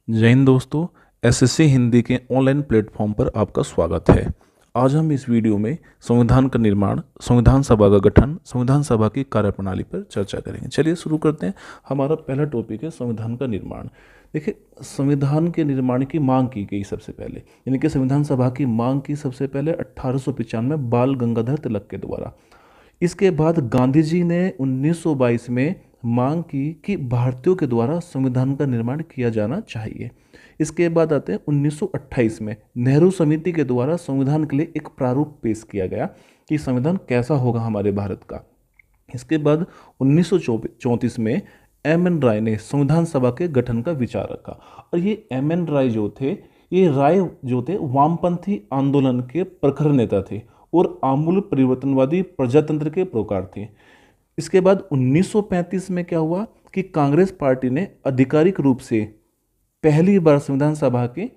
जय हिंद दोस्तों। एसएससी हिंदी के ऑनलाइन प्लेटफॉर्म पर आपका स्वागत है। आज हम इस वीडियो में संविधान का निर्माण, संविधान सभा का गठन, संविधान सभा की कार्यप्रणाली पर चर्चा करेंगे। चलिए शुरू करते हैं। हमारा पहला टॉपिक है संविधान का निर्माण। देखिए, संविधान के निर्माण की मांग की गई सबसे पहले, यानी कि संविधान सभा की मांग की सबसे पहले 1895 में बाल गंगाधर तिलक के द्वारा। इसके बाद गांधी जी ने 1922 में मांग की कि भारतीयों के द्वारा संविधान का निर्माण किया जाना चाहिए। इसके बाद आते हैं 1928 में नेहरू समिति के द्वारा संविधान के लिए एक प्रारूप पेश किया गया कि संविधान कैसा होगा हमारे भारत का। इसके बाद 1934 में एम एन राय ने संविधान सभा के गठन का विचार रखा। और ये एम एन राय जो थे वामपंथी आंदोलन के प्रखर नेता थे और आमूल परिवर्तनवादी प्रजातंत्र के प्रोकार थे। इसके बाद 1935 में क्या हुआ कि कांग्रेस पार्टी ने आधिकारिक रूप से पहली बार संविधान सभा की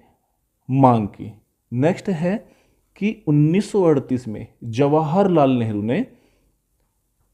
मांग की। नेक्स्ट है कि 1938 में जवाहरलाल नेहरू ने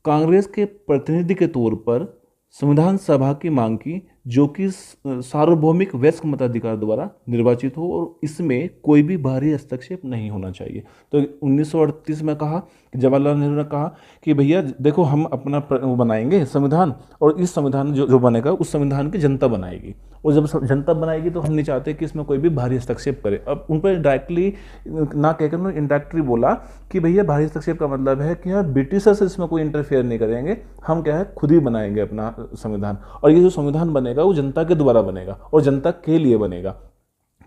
कांग्रेस के प्रतिनिधि के तौर पर संविधान सभा की मांग की, जो कि सार्वभौमिक वयस्क मताधिकार द्वारा निर्वाचित हो और इसमें कोई भी बाहरी हस्तक्षेप नहीं होना चाहिए। तो 1938 में कहा कि जवाहरलाल नेहरू ने कहा कि भैया देखो, हम अपना वो बनाएंगे संविधान, और इस संविधान जो बनेगा उस संविधान की जनता बनाएगी, और जब जनता बनाएगी तो हम नहीं चाहते कि इसमें कोई भी बाहरी हस्तक्षेप करे। अब उन पर डायरेक्टली ना कहकर उन्होंने इनडायरेक्टली बोला कि भैया बाहरी हस्तक्षेप का मतलब है कि यार ब्रिटिशर्स इसमें कोई इंटरफेयर नहीं करेंगे, हम क्या है खुद ही बनाएंगे अपना संविधान, और ये जो संविधान बनेगा वो जनता के द्वारा बनेगा और जनता के लिए बनेगा।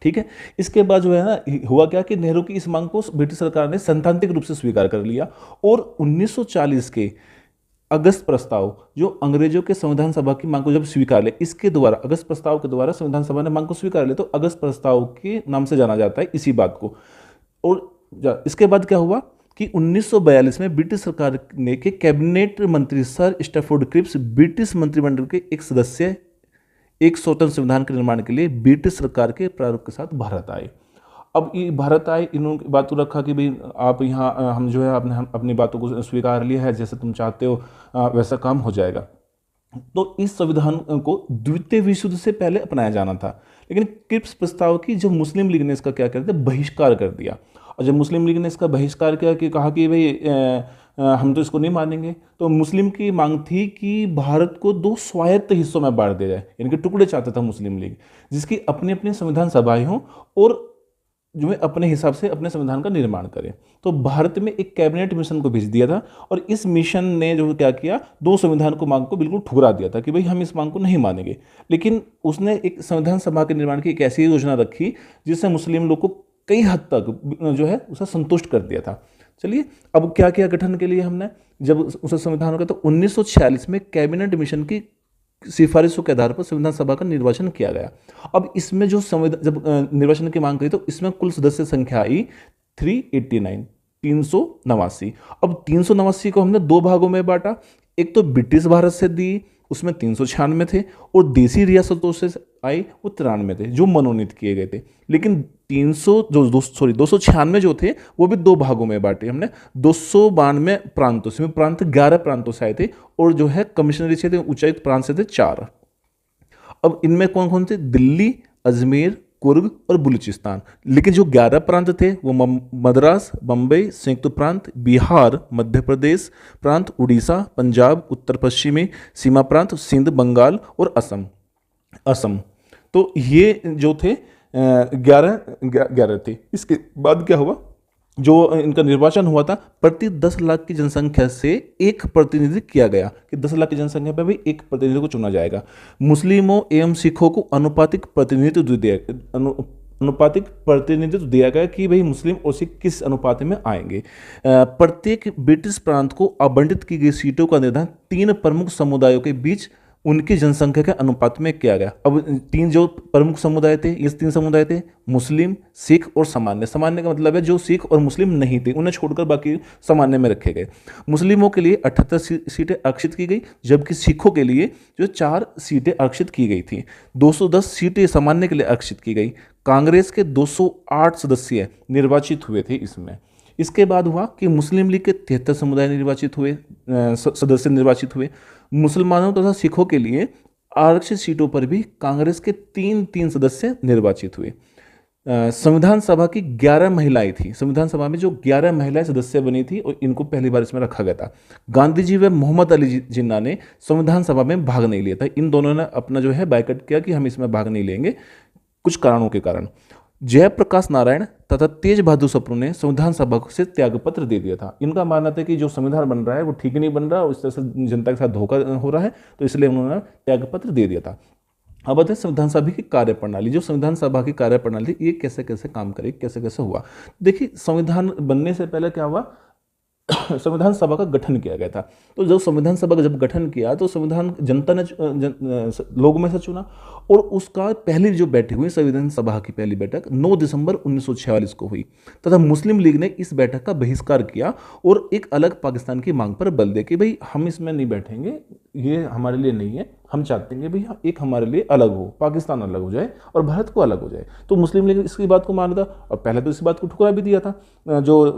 ठीक है। इसके बाद जो है ना, हुआ क्या कि नेहरू की इस मांग को ब्रिटिश सरकार ने सैद्धांतिक रूप से स्वीकार कर लिया, और 1940 के अगस्त प्रस्ताव, जो अंग्रेजों के संविधान सभा की मांग को जब स्वीकार ले, इसके द्वारा अगस्त प्रस्ताव के द्वारा संविधान सभा ने मांग को स्वीकार ले, तो अगस्त प्रस्ताव के नाम से जाना जाता है इसी बात को। और इसके बाद क्या हुआ कि 1942 में ब्रिटिश सरकार ने के कैबिनेट मंत्री सर स्टैफोर्ड क्रिप्स ब्रिटिश मंत्रिमंडल के एक सदस्य एक स्वतंत्र संविधान के निर्माण के लिए ब्रिटिश सरकार के प्रारूप के साथ भारत आए। अब ये भारत आए, इन्होंने बात को रखा कि भाई आप यहाँ हम जो है आपने हम अपनी बातों को स्वीकार लिया है, जैसे तुम चाहते हो वैसा काम हो जाएगा। तो इस संविधान को द्वितीय विश्व युद्ध से पहले अपनाया जाना था, लेकिन क्रिप्स प्रस्ताव की जब मुस्लिम लीग ने इसका क्या कर दिया, बहिष्कार कर दिया। और जब मुस्लिम लीग ने इसका बहिष्कार किया कि कहा कि भाई हम तो इसको नहीं मानेंगे, तो मुस्लिम की मांग थी कि भारत को दो स्वायत्त हिस्सों में बांट दिया जाए, यानी कि टुकड़े चाहता था मुस्लिम लीग, जिसकी अपनी अपनी संविधान सभाएं हों और जो है अपने हिसाब से अपने संविधान का निर्माण करें। तो भारत में एक कैबिनेट मिशन को भेज दिया था, और इस मिशन ने जो क्या किया, दो संविधान को मांग को बिल्कुल ठुकरा दिया था कि भाई हम इस मांग को नहीं मानेंगे। लेकिन उसने एक संविधान सभा के निर्माण की एक ऐसी योजना रखी जिससे मुस्लिम लोग को कई हद तक जो है उसे संतुष्ट कर दिया था। चलिए, अब क्या किया गठन के लिए हमने, जब उसे संविधान का, तो 1946 में कैबिनेट मिशन की सिफारिशों के आधार पर संविधान सभा का निर्वाचन किया गया। अब इसमें जो संविधान जब निर्वाचन की मांग करी, तो इसमें कुल सदस्य संख्या आई 389, 389। अब 389 को हमने दो भागों में बांटा। एक तो ब्रिटिश भारत से दी, उसमें 396 थे, और देसी रियासतों से आई वो 93 थे जो मनोनीत किए गए थे। लेकिन 296 जो थे वो भी दो भागों में बांटे हमने। 292 प्रांतों से, प्रांत 11 प्रांतों से आए थे, और जो है कमिश्नरी क्षेत्र उच्चायुक्त प्रांत से थे 4। अब इनमें कौन कौन थे, दिल्ली, अजमेर, कुर्ग और बलूचिस्तान। लेकिन जो 11 प्रांत थे वो मद्रास, बम्बई, संयुक्त प्रांत, बिहार, मध्य प्रदेश प्रांत, उड़ीसा, पंजाब, उत्तर पश्चिमी सीमा प्रांत, सिंध, बंगाल और असम। तो ये जो थे 11 थे। इसके बाद क्या हुआ, जो इनका निर्वाचन हुआ था, प्रति 10 लाख की जनसंख्या से एक प्रतिनिधि किया गया कि 10 लाख की जनसंख्या पर भी एक प्रतिनिधि को चुना जाएगा। मुस्लिमों एवं सिखों को अनुपातिक प्रतिनिधित्व दिया गया कि भाई मुस्लिम और सिख किस अनुपात में आएंगे। प्रत्येक ब्रिटिश प्रांत को आवंटित की गई सीटों का निर्धारण 3 प्रमुख समुदायों के बीच उनकी जनसंख्या के अनुपात में किया गया। अब 3 जो प्रमुख समुदाय थे, ये 3 समुदाय थे, मुस्लिम, सिख और सामान्य। सामान्य का मतलब है जो सिख और मुस्लिम नहीं थे, उन्हें छोड़कर बाकी सामान्य में रखे गए। मुस्लिमों के लिए 78 सीटें आरक्षित की गई, जबकि सिखों के लिए जो 4 सीटें आरक्षित की गई थी। 210 सीटें सामान्य के लिए आरक्षित की गई। कांग्रेस के 208 सदस्य निर्वाचित हुए थे इसमें। इसके बाद हुआ कि मुस्लिम लीग के 73 समुदाय निर्वाचित हुए, सदस्य निर्वाचित हुए। मुसलमानों तथा सिखों के लिए आरक्षित सीटों पर भी कांग्रेस के 3 सदस्य निर्वाचित हुए। संविधान सभा की 11 महिलाएं थी। संविधान सभा में जो 11 महिलाएं सदस्य बनी थी और इनको पहली बार इसमें रखा गया था। गांधी जी व मोहम्मद अली जिन्ना ने संविधान सभा में भाग नहीं लिया था। इन दोनों ने अपना जो है बायकॉट किया कि हम इसमें भाग नहीं लेंगे कुछ कारणों के कारण। जयप्रकाश नारायण तथा तेज बहादुर सप्रू ने संविधान सभा से त्यागपत्र दे दिया था। इनका मानना था कि जो संविधान बन रहा है वो ठीक नहीं बन रहा, उस तरह से जनता के साथ धोखा हो रहा है, तो इसलिए उन्होंने त्यागपत्र दे दिया था। अब आते हैं संविधान सभा की कार्यप्रणाली। जो संविधान सभा की कार्यप्रणाली ये कैसे कैसे काम करेगी, कैसे कैसे हुआ। देखिए, संविधान बनने से पहले क्या हुआ, संविधान सभा का गठन किया गया था। तो जब संविधान सभा का जब गठन किया तो संविधान जनता ने लोगों में से चुना, और उसका पहली जो बैठक हुई, संविधान सभा की पहली बैठक 9 दिसंबर 1946 को हुई, तथा मुस्लिम लीग ने इस बैठक का बहिष्कार किया और एक अलग पाकिस्तान की मांग पर बल दे कि भाई हम इसमें नहीं बैठेंगे, ये हमारे लिए नहीं है, हम चाहते हैं भाई एक हमारे लिए अलग हो, पाकिस्तान अलग हो जाए और भारत को अलग हो जाए। तो मुस्लिम लीग इसकी बात को माना था और पहले तो इस बात को ठुकरा भी दिया था। जो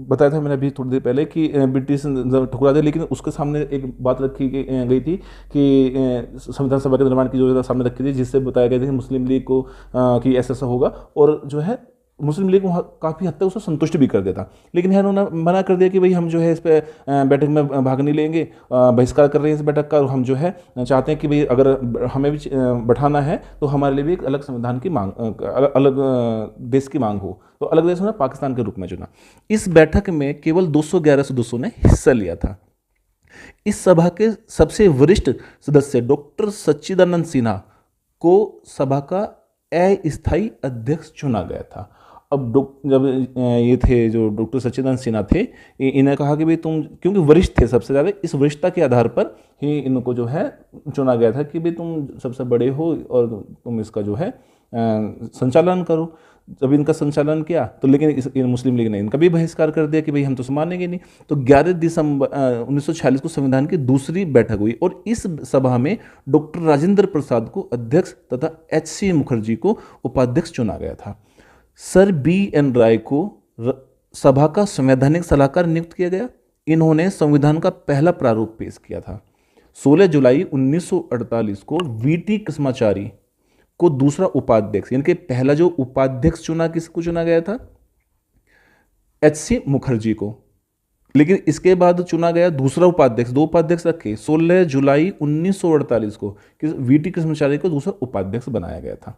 बताया था मैंने अभी थोड़ी देर पहले कि ब्रिटिश ठुकरा दिया, लेकिन उसके सामने एक बात रखी गई थी कि संविधान सभा के निर्माण की जो सामने रखी थी, जिससे बताया गया था कि मुस्लिम लीग को कि ऐसा होगा, और जो है मुस्लिम लीग काफ़ी हद तक उसको संतुष्ट भी कर देता। लेकिन है उन्होंने मना कर दिया कि भाई हम जो है इस पर बैठक में भाग नहीं लेंगे, बहिष्कार कर रहे हैं इस बैठक का, और हम जो है चाहते हैं कि भाई अगर हमें भी बैठाना है तो हमारे लिए भी एक अलग संविधान की मांग, अलग देश की मांग हो। तो अलग देश उन्होंने पाकिस्तान के रूप में चुना। इस बैठक में केवल 211 सदस्यों ने हिस्सा लिया था। इस सभा के सबसे वरिष्ठ सदस्य डॉक्टर सच्चिदानंद सिन्हा को सभा का अस्थायी अध्यक्ष चुना गया था। अब जब ये थे जो डॉक्टर सच्चिदानंद सिन्हा थे, इन्हें कहा कि भाई तुम, क्योंकि वरिष्ठ थे सबसे ज़्यादा, इस वरिष्ठता के आधार पर ही इनको जो है चुना गया था कि भाई तुम सबसे बड़े हो और तुम इसका जो है संचालन करो। जब इनका संचालन किया तो लेकिन मुस्लिम लीग ने इनका भी बहिष्कार कर दिया कि भाई हम तो मानेंगे नहीं। तो 11 दिसंबर 1946 को संविधान की दूसरी बैठक हुई और इस सभा में डॉक्टर राजेंद्र प्रसाद को अध्यक्ष तथा HC मुखर्जी को उपाध्यक्ष चुना गया था। सर BN राय को सभा का संवैधानिक सलाहकार नियुक्त किया गया। इन्होंने संविधान का पहला प्रारूप पेश किया था। 16 जुलाई 1948 को VT कृष्णाचारी को दूसरा उपाध्यक्ष, यानी कि पहला जो उपाध्यक्ष चुना, किसको चुना गया था, HC मुखर्जी को, लेकिन इसके बाद चुना गया दूसरा उपाध्यक्ष, 2 उपाध्यक्ष रखे। 16 जुलाई 1948 को VT कृष्णाचारी को दूसरा उपाध्यक्ष बनाया गया था।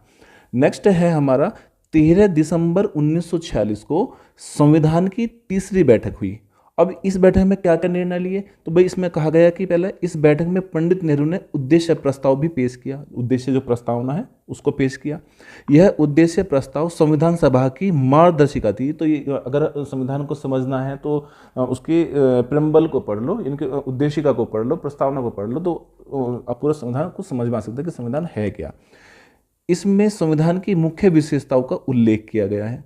नेक्स्ट है हमारा 13 दिसंबर 1946 को संविधान की तीसरी बैठक हुई। अब इस बैठक में क्या क्या निर्णय लिए, तो भाई इसमें कहा गया कि पहले इस बैठक में पंडित नेहरू ने उद्देश्य प्रस्ताव भी पेश किया। उद्देश्य जो प्रस्तावना है उसको पेश किया। यह उद्देश्य प्रस्ताव संविधान सभा की मार्गदर्शिका थी। तो ये अगर संविधान को समझना है तो उसके प्रेम्बल को पढ़ लो, इनके उद्देशिका को पढ़ लो, प्रस्तावना को पढ़ लो, तो आप पूरा संविधान को समझ में आ सकते हैं कि संविधान है क्या। इसमें संविधान की मुख्य विशेषताओं का उल्लेख किया गया है।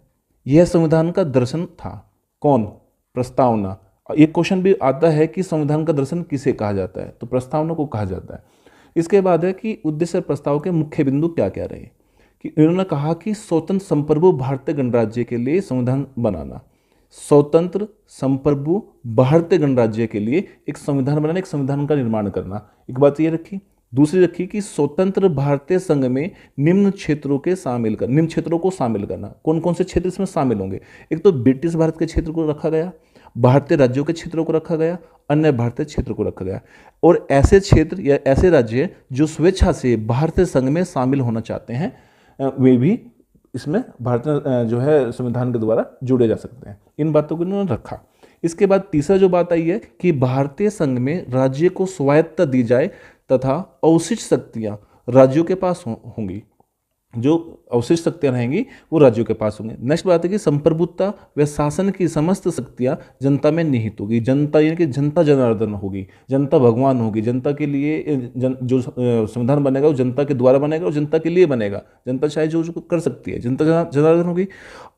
यह संविधान का दर्शन था। कौन? प्रस्तावना। एक क्वेश्चन भी आता है कि संविधान का दर्शन किसे कहा जाता है, तो प्रस्तावना को कहा जाता है। इसके बाद है कि उद्देश्य प्रस्ताव के मुख्य बिंदु क्या क्या रहे, कि इन्होंने कहा कि स्वतंत्र संप्रभु भारतीय गणराज्य के लिए संविधान बनाना, स्वतंत्र संप्रभु भारतीय गणराज्य के लिए एक संविधान बनाना, एक संविधान का निर्माण करना, एक बात ये रखी। दूसरी रखी कि स्वतंत्र भारतीय संघ में निम्न क्षेत्रों को शामिल करना। कौन कौन से क्षेत्र इसमें शामिल होंगे? एक तो ब्रिटिश भारत के क्षेत्र को रखा गया, भारतीय राज्यों के क्षेत्रों को रखा गया, अन्य भारतीय क्षेत्र को रखा गया, और ऐसे क्षेत्र या ऐसे राज्य जो स्वेच्छा से भारतीय संघ में शामिल होना चाहते हैं वे भी इसमें भारतीय जो है संविधान के द्वारा जुड़े जा सकते हैं। इन बातों को इन्होंने रखा। इसके बाद तीसरा जो बात आई है कि भारतीय संघ में राज्य को स्वायत्तता दी जाए तथा अवशिष्ट शक्तियां राज्यों के पास होंगी। जो अवशिष्ट शक्तियां रहेंगी वो राज्यों के पास होंगे। नेक्स्ट बात है कि संप्रभुता व शासन की समस्त शक्तियां जनता में निहित होगी। जनता यानी कि जनता जनार्दन होगी, जनता भगवान होगी। जनता के लिए जो संविधान बनेगा वो जनता के द्वारा बनेगा और जनता के लिए बनेगा। जनता चाहे जो कर सकती है, जनता जनार्दन होगी।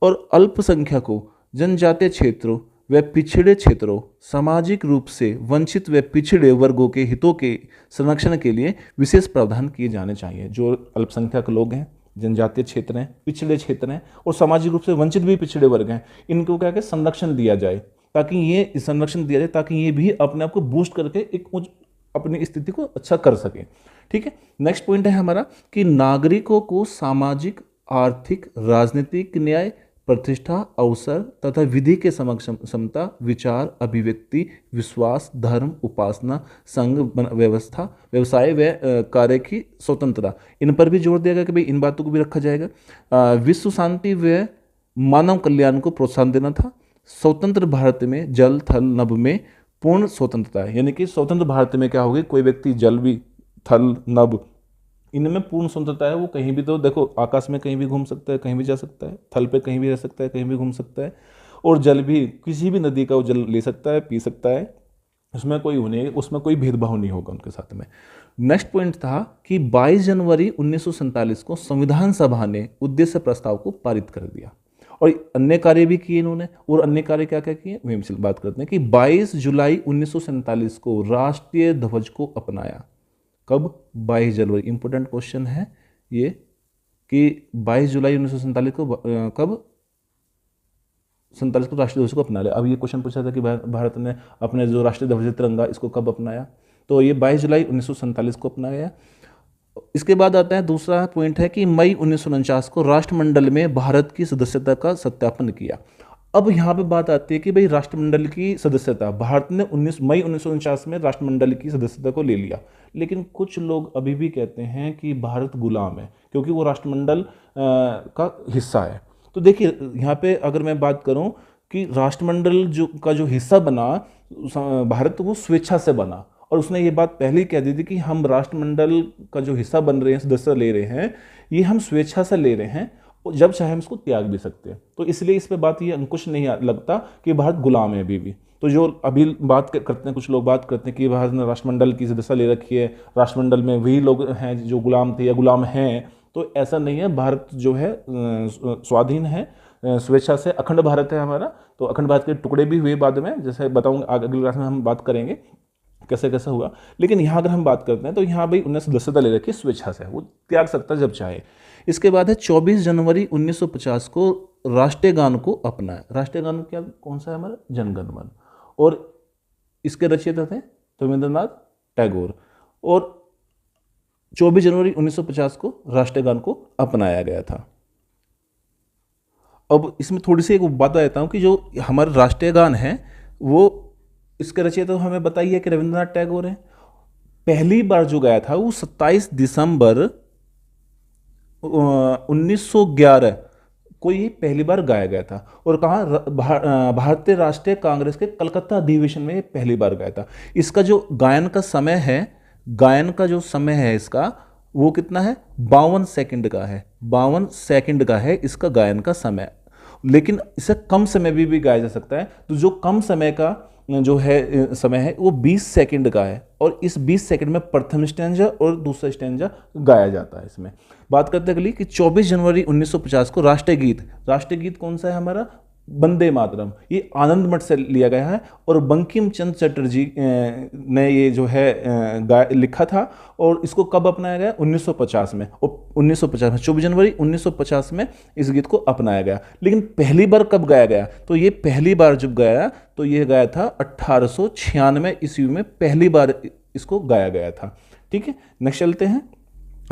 और अल्पसंख्यकों, जनजातीय क्षेत्रों व पिछड़े क्षेत्रों, सामाजिक रूप से वंचित व पिछड़े वर्गों के हितों के संरक्षण के लिए विशेष प्रावधान किए जाने चाहिए। जो अल्पसंख्यक लोग हैं, जनजातीय क्षेत्र हैं, पिछड़े क्षेत्र हैं और सामाजिक रूप से वंचित भी पिछड़े वर्ग हैं, इनको क्या संरक्षण दिया जाए, ताकि ये संरक्षण दिया जाए ताकि ये भी अपने आप को बूस्ट करके एक अपनी स्थिति को अच्छा कर सके। ठीक है। नेक्स्ट पॉइंट है हमारा कि नागरिकों को सामाजिक, आर्थिक, राजनीतिक न्याय, प्रतिष्ठा, अवसर तथा विधि के समता, विचार, अभिव्यक्ति, विश्वास, धर्म, उपासना, संघ, व्यवस्था, व्यवसाय व कार्य की स्वतंत्रता, इन पर भी जोर दिया गया कि भाई इन बातों को भी रखा जाएगा। विश्व शांति व मानव कल्याण को प्रोत्साहन देना था। स्वतंत्र भारत में जल, थल, नभ में पूर्ण स्वतंत्रता है, यानी कि स्वतंत्र भारत में क्या होगी, कोई व्यक्ति जल भी, थल, नभ इनमें पूर्ण स्वतंत्रता है। वो कहीं भी, तो देखो आकाश में कहीं भी घूम सकता है, कहीं भी जा सकता है, थल पे कहीं भी रह सकता है, कहीं भी घूम सकता है, और जल भी किसी भी नदी का वो जल ले सकता है, पी सकता है, उसमें कोई भेदभाव नहीं होगा उनके साथ में। नेक्स्ट पॉइंट था कि 22 जनवरी 1947 को संविधान सभा ने उद्देश्य प्रस्ताव को पारित कर दिया, और अन्य कार्य भी किए इन्होंने। और अन्य कार्य क्या क्या किए वही हम बात करते हैं कि 22 जुलाई 1947 को राष्ट्रीय ध्वज को अपनाया। कब? 22 जनवरी। इंपॉर्टेंट क्वेश्चन है ये कि 22 जुलाई 1947 को कब 47 को राष्ट्रीय ध्वज को अपना लिया। अब ये क्वेश्चन पूछा था कि भारत ने अपने जो राष्ट्रीय ध्वज तिरंगा इसको कब अपनाया, तो ये 22 जुलाई 1947 को अपनाया। इसके बाद आता है दूसरा पॉइंट है कि मई 1949 को राष्ट्रमंडल में भारत की सदस्यता का सत्यापन किया। अब यहाँ पे बात आती है कि भाई राष्ट्रमंडल की सदस्यता, भारत ने मई 1949 में राष्ट्रमंडल की सदस्यता को ले लिया, लेकिन कुछ लोग अभी भी कहते हैं कि भारत गुलाम है क्योंकि वो राष्ट्रमंडल का हिस्सा है। तो देखिए यहाँ पे अगर मैं बात करूँ कि राष्ट्रमंडल जो हिस्सा बना भारत, वो स्वेच्छा से बना, और उसने ये बात पहले ही कह दी थी कि हम राष्ट्रमंडल का जो हिस्सा बन रहे हैं, सदस्य ले रहे हैं, ये हम स्वेच्छा से ले रहे हैं, जब चाहे हम इसको त्याग भी सकते हैं। तो इसलिए इस पे बात ये अंकुश नहीं लगता कि भारत गुलाम है अभी भी। तो जो अभी बात करते हैं, कुछ लोग बात करते हैं कि भारत ने राष्ट्रमंडल की सदस्यता ले रखी है, राष्ट्रमंडल में वही लोग हैं जो गुलाम थे या गुलाम हैं, तो ऐसा नहीं है। भारत जो है स्वाधीन है, स्वेच्छा से अखंड भारत है हमारा। तो अखंड भारत के टुकड़े भी हुए बाद में, जैसे बताऊंगा अगली क्लास में हम बात करेंगे कैसे कैसे हुआ। लेकिन यहाँ अगर हम बात करते हैं तो यहाँ भाई उन्हें सदस्यता ले रखी स्वेच्छा से, वो त्याग सकता है जब चाहे। इसके बाद है 24 जनवरी 1950 को राष्ट्रीय गान को अपनाया। राष्ट्रीय गान क्या कौन सा है हमारा? जनगण मन, और इसके रचयिता थे रविंद्रनाथ टैगोर। और 24 जनवरी 1950 को राष्ट्रीय गान को अपनाया गया था। अब इसमें थोड़ी सी एक बात देता हूँ कि जो हमारा राष्ट्रीय गान है वो इसके रचयिता तो हमें बताइए कि रविंद्रनाथ टैगोर हैं। पहली बार जो गाया था वो 27 दिसंबर 1911 को ये पहली बार गाया गया था, और कहाँ? भारतीय राष्ट्रीय कांग्रेस के कलकत्ता अधिवेशन में पहली बार गाया था। इसका जो गायन का समय है इसका, वो कितना है? 52 सेकंड का है। 52 सेकंड का है इसका गायन का समय, लेकिन इसे कम समय भी गाया जा सकता है। तो जो कम समय का जो है समय है वो 20 सेकंड का है, और इस 20 सेकंड में प्रथम स्टैंजा और दूसरा स्टैंजा गाया जाता है। इसमें बात करते हैं अगली कि 24 जनवरी 1950 को राष्ट्रीय गीत कौन सा है हमारा? वंदे मातरम। ये आनंद मठ से लिया गया है, और बंकिम चंद्र चटर्जी ने ये जो है लिखा था, और इसको कब अपनाया गया? 1950 में। और 24 जनवरी 1950 में इस गीत को अपनाया गया। लेकिन पहली बार कब गाया गया? तो ये पहली बार जब गाया तो ये गाया था 1896 ईस्वी में, पहली बार इसको गाया गया था। ठीक है, नेक्स्ट चलते हैं।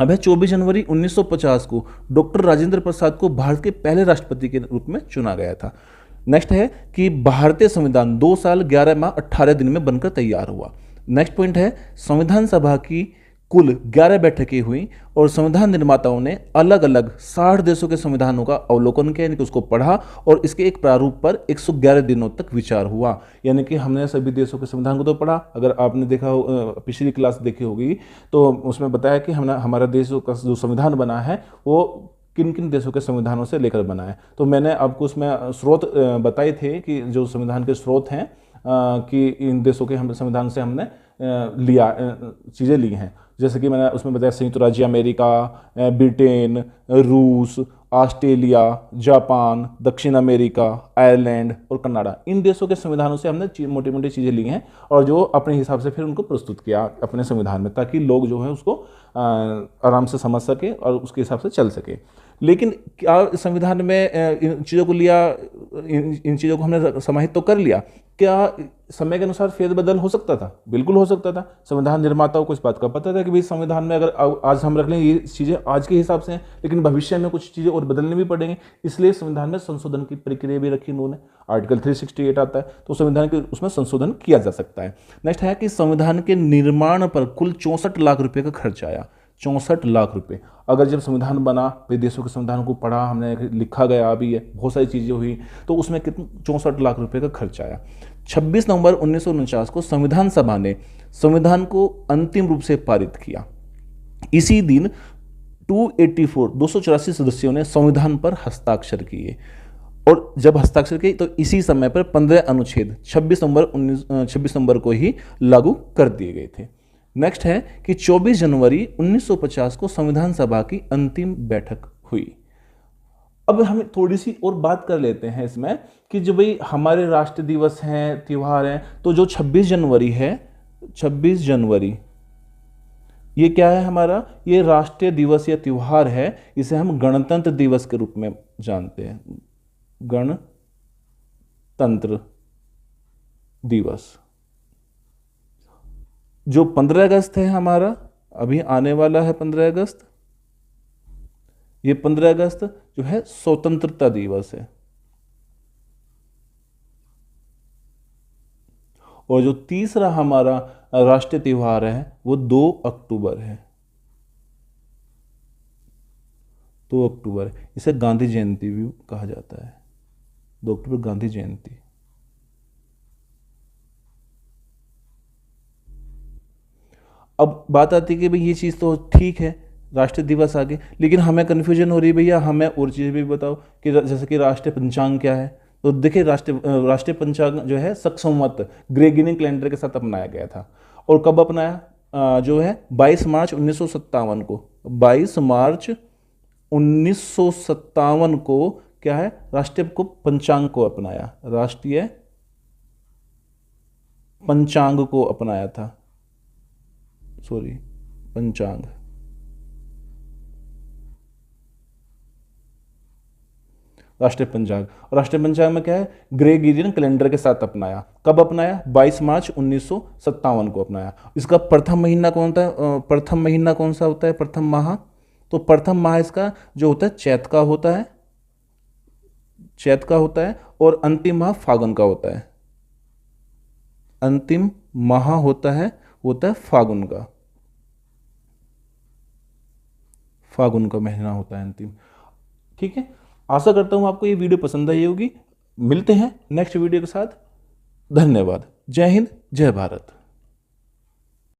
अब है 24 जनवरी 1950 को डॉक्टर राजेंद्र प्रसाद को भारत के पहले राष्ट्रपति के रूप में चुना गया था। नेक्स्ट है कि भारतीय संविधान 2 साल 11 माह 18 दिन में बनकर तैयार हुआ। नेक्स्ट पॉइंट है संविधान सभा की कुल 11 बैठकें हुई, और संविधान निर्माताओं ने अलग अलग 60 देशों के संविधानों का अवलोकन किया, यानी कि उसको पढ़ा, और इसके एक प्रारूप पर 111 दिनों तक विचार हुआ। यानी कि हमने सभी देशों के संविधान को तो पढ़ा। अगर आपने देखा हो, पिछली क्लास देखी होगी, तो उसमें बताया कि हमारा देश का जो संविधान बना है वो किन किन देशों के संविधानों से लेकर बना है। तो मैंने आपको उसमें स्रोत बताए थे कि जो संविधान के स्रोत हैं कि इन देशों के संविधान से हमने चीज़ें ली हैं। जैसे कि मैंने उसमें बताया संयुक्त राज्य अमेरिका, ब्रिटेन, रूस, ऑस्ट्रेलिया, जापान, दक्षिण अमेरिका, आयरलैंड और कनाडा, इन देशों के संविधानों से हमने मोटी मोटी चीज़ें ली हैं, और जो अपने हिसाब से फिर उनको प्रस्तुत किया अपने संविधान में, ताकि लोग जो है उसको आराम से समझ सके और उसके हिसाब से चल सके। लेकिन क्या संविधान में इन चीज़ों को लिया, इन चीज़ों को हमने समाहित तो कर लिया, क्या समय के अनुसार फेरबदल हो सकता था? बिल्कुल हो सकता था। संविधान निर्माताओं को इस बात का पता था कि भाई संविधान में अगर आज हम रख लें ये चीज़ें आज के हिसाब से हैं, लेकिन भविष्य में कुछ चीज़ें और बदलनी भी पड़ेंगी, इसलिए संविधान में संशोधन की प्रक्रिया भी रखी उन्होंने। आर्टिकल 368 आता है तो संविधान के उसमें संशोधन किया जा सकता है। नेक्स्ट है कि संविधान के निर्माण पर कुल 64 लाख रुपये का खर्च आया। 64 लाख रुपये। अगर जब संविधान बना, विदेशों के संविधान को पढ़ा हमने, लिखा गया भी है, बहुत सारी चीज़ें हुई, तो उसमें कितने 64 लाख रुपये का खर्च आया। 26 नवंबर 1949 को संविधान सभा ने संविधान को अंतिम रूप से पारित किया। इसी दिन 284 सदस्यों ने संविधान पर हस्ताक्षर किए, और जब हस्ताक्षर किए तो इसी समय पर 15 अनुच्छेद 26 नवंबर को ही लागू कर दिए गए थे। नेक्स्ट है कि 24 जनवरी 1950 को संविधान सभा की अंतिम बैठक हुई। अब हम थोड़ी सी और बात कर लेते हैं इसमें कि जो भाई हमारे राष्ट्रीय दिवस हैं, त्यौहार हैं, तो जो 26 जनवरी है, 26 जनवरी ये क्या है हमारा? ये राष्ट्रीय दिवस या त्यौहार है। इसे हम गणतंत्र दिवस के रूप में जानते हैं, गणतंत्र दिवस। जो 15 अगस्त है हमारा, अभी आने वाला है 15 अगस्त, ये 15 अगस्त जो है स्वतंत्रता दिवस है। और जो तीसरा हमारा राष्ट्रीय त्यौहार है वो 2 अक्टूबर है। 2 अक्टूबर, इसे गांधी जयंती भी कहा जाता है। 2 अक्टूबर गांधी जयंती। अब बात आती है कि भाई ये चीज़ तो ठीक है, राष्ट्रीय दिवस आ गए, लेकिन हमें कन्फ्यूजन हो रही है भैया, हमें और चीज़ भी बताओ कि जैसे कि राष्ट्रीय पंचांग क्या है। तो देखिए राष्ट्रीय पंचांग जो है शक संवत ग्रेगोरियन कैलेंडर के साथ अपनाया गया था। और कब अपनाया? जो है 22 मार्च 1957 को। 22 मार्च 1957 को क्या है? राष्ट्रीय को पंचांग को अपनाया, राष्ट्रीय पंचांग को अपनाया था, सॉरी पंचांग। राष्ट्रीय पंचांग, और राष्ट्रीय पंचांग में क्या है? ग्रेगोरियन कैलेंडर के साथ अपनाया। कब अपनाया? 22 मार्च 1957 को अपनाया। इसका प्रथम महीना कौन था? प्रथम महीना कौन सा होता है? प्रथम माह। तो प्रथम माह इसका जो होता है चैत का होता है, चैत का होता है, और अंतिम माह फागुन का होता है। अंतिम माह होता है फागुन का, फागुन का महीना होता है अंतिम। ठीक है, आशा करता हूं आपको ये वीडियो पसंद आई होगी। मिलते हैं नेक्स्ट वीडियो के साथ। धन्यवाद। जय हिंद, जय भारत।